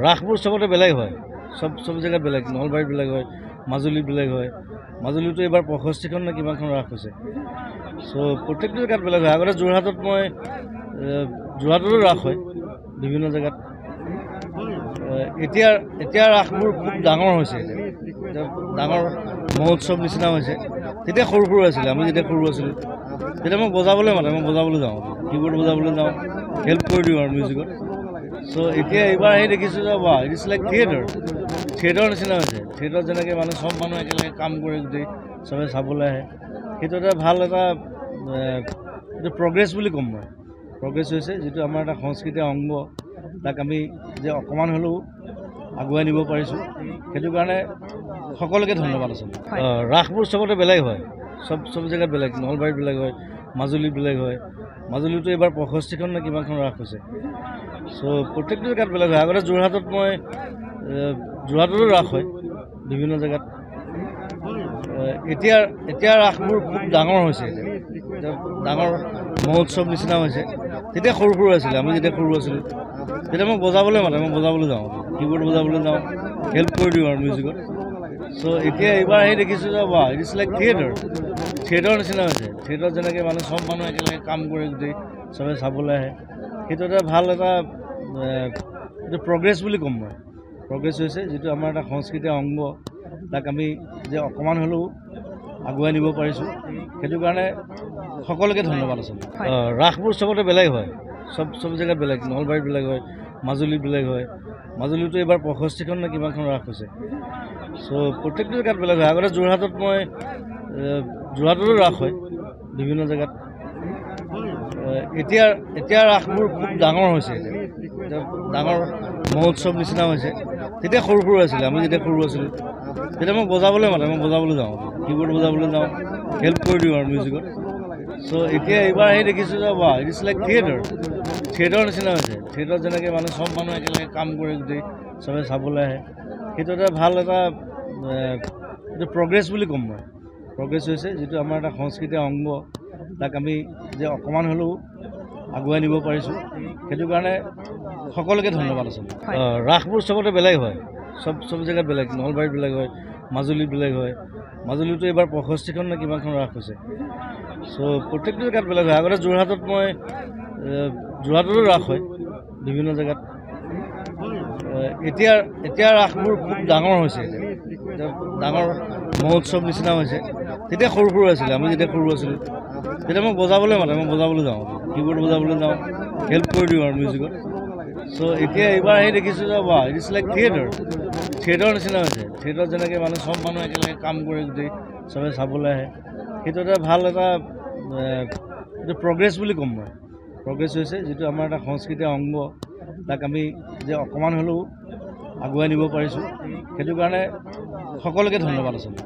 ৰাসবোৰ চবতে বেলেগ হয় সব জেগাত বেলেগ নলবাৰীত বেলেগ হয় মাজুলীত বেলেগ হয় মাজুলীতো এবাৰ 65খন নে কিমানখন ৰাস হৈছে সো প্ৰত্যেকটো জেগাত বেলেগ হয় আগতে যোৰহাটত মই যোৰহাটতো ৰাস হয় বিভিন্ন জেগাত এতিয়া ৰাসবোৰ খুব ডাঙৰ হৈছে ডাঙৰ মহোৎসৱ নিচিনা হৈছে তেতিয়া সৰু সৰু আছিলে আমি যেতিয়া সৰু আছিলোঁ তেতিয়া মই বজাবলৈ মই বজাবলৈ যাওঁ কীবোৰ্ড বজাবলৈ যাওঁ হেল্প কৰি দিওঁ আৰু মিউজিকত সো এতিয়া এইবাৰ আহি দেখিছোঁ যে বা ইট ইজ লাইক থিয়েটাৰ নিচিনা হৈছে থিয়েটাৰত যেনেকৈ সব মানুহ একেলগে কাম কৰে গোটেই চবে চাবলৈ আহে সেইটো এটা ভাল এটা এইটো প্ৰগ্ৰেছ বুলি ক'ম মই প্ৰগ্ৰেছ হৈছে যিটো আমাৰ এটা সংস্কৃতিৰ অংগ তাক আমি যে অকণমান হ'লেও আগুৱাই নিব পাৰিছোঁ সেইটো কাৰণে সকলোকে ধন্যবাদ আচলতে ৰাসবোৰ চবতে বেলেগ হয় সব জেগাত বেলেগ নলবাৰীত বেলেগ হয় মাজুলীত বেলেগ হয় মাজুলীতো এবাৰ 65খন নে কিমানখন ৰাস হৈছে সো প্ৰত্যেকটো জেগাত বেলেগ হয় আগতে যোৰহাটত মই যোৰহাটতো ৰাস হয় বিভিন্ন জেগাত এতিয়া ৰাসবোৰ খুব ডাঙৰ হৈছে ডাঙৰ মহোৎসৱ নিচিনা হৈছে তেতিয়া সৰু সৰু আছিলে আমি যেতিয়া সৰু আছিলোঁ তেতিয়া মই বজাবলৈ মই বজাবলৈ যাওঁ কীবোৰ্ড বজাবলৈ যাওঁ হেল্প কৰি দিওঁ আৰু মিউজিকত সো এতিয়া এইবাৰ আহি দেখিছোঁ যে বা ইট ইজ লাইক থিয়েটাৰ নিচিনা হৈছে থিয়েটাৰত যেনেকৈ সব মানুহ একেলগে কাম কৰে গোটেই চবে চাবলৈ আহে সেইটো এটা ভাল এটা এইটো প্ৰগ্ৰেছ বুলি ক'ম মই প্ৰগ্ৰেছ হৈছে যিটো আমাৰ এটা সংস্কৃতিৰ অংগ তাক আমি যে অকণমান হ'লেও আগুৱাই নিব পাৰিছোঁ সেইটো কাৰণে সকলোকে ধন্যবাদ আচলতে ৰাসবোৰ চবতে বেলেগ হয় সব জেগাত বেলেগ নলবাৰীত বেলেগ হয় মাজুলীত বেলেগ হয় মাজুলীতো এবাৰ 65খন নে কিমানখন ৰাস হৈছে সো প্ৰত্যেকটো জেগাত বেলেগ হয় আগতে যোৰহাটত মই যোৰহাটতো ৰাস হয় বিভিন্ন জেগাত এতিয়া ৰাসবোৰ খুব ডাঙৰ হৈছে ডাঙৰ মহোৎসৱ নিচিনা হৈছে তেতিয়া সৰু সৰু আছিলে আমি যেতিয়া সৰু আছিলোঁ তেতিয়া মই বজাবলৈ মই বজাবলৈ যাওঁ কীবোৰ্ড বজাবলৈ যাওঁ হেল্প কৰি দিওঁ আৰু মিউজিকত সো এতিয়া এইবাৰ আহি দেখিছোঁ যে বা ইট ইজ লাইক থিয়েটাৰ নিচিনা হৈছে থিয়েটাৰত যেনেকৈ সব মানুহ একেলগে কাম কৰে গোটেই চবে চাবলৈ আহে সেইটো এটা ভাল এটা এইটো প্ৰগ্ৰেছ বুলি ক'ম মই প্ৰগ্ৰেছ হৈছে যিটো আমাৰ এটা সংস্কৃতিৰ অংগ তাক আমি যে অকণমান হ'লেও আগুৱাই নিব পাৰিছোঁ সেইটো কাৰণে সকলোকে ধন্যবাদ আচলতে ৰাসবোৰ চবতে বেলেগ হয় সব জেগাত বেলেগ নলবাৰীত বেলেগ হয় মাজুলীত বেলেগ হয় মাজুলীতো এবাৰ 65খন নে কিমানখন ৰাস হৈছে সো প্ৰত্যেকটো জেগাত বেলেগ হয় আগতে যোৰহাটত মই যোৰহাটতো ৰাস হয় বিভিন্ন জেগাত এতিয়া ৰাসবোৰ খুব ডাঙৰ হৈছে ডাঙৰ মহোৎসৱ নিচিনা হৈছে তেতিয়া সৰু সৰু আছিলে আমি যেতিয়া সৰু আছিলোঁ তেতিয়া মই বজাবলৈ মই বজাবলৈ যাওঁ কীবোৰ্ড বজাবলৈ যাওঁ হেল্প কৰি দিওঁ আৰু মিউজিকত সো এতিয়া এইবাৰ আহি দেখিছোঁ যে বা ইট ইজ লাইক থিয়েটাৰ নিচিনা হৈছে থিয়েটাৰত যেনেকৈ সব মানুহ একেলগে কাম কৰে গোটেই চবে চাবলৈ আহে সেইটো এটা ভাল এটা এইটো প্ৰগ্ৰেছ বুলি ক'ম মই প্ৰগ্ৰেছ হৈছে যিটো আমাৰ এটা সংস্কৃতিৰ অংগ তাক আমি যে অকণমান হ'লেও আগুৱাই নিব পাৰিছোঁ সেইটো কাৰণে সকলোকে ধন্যবাদ আচলতে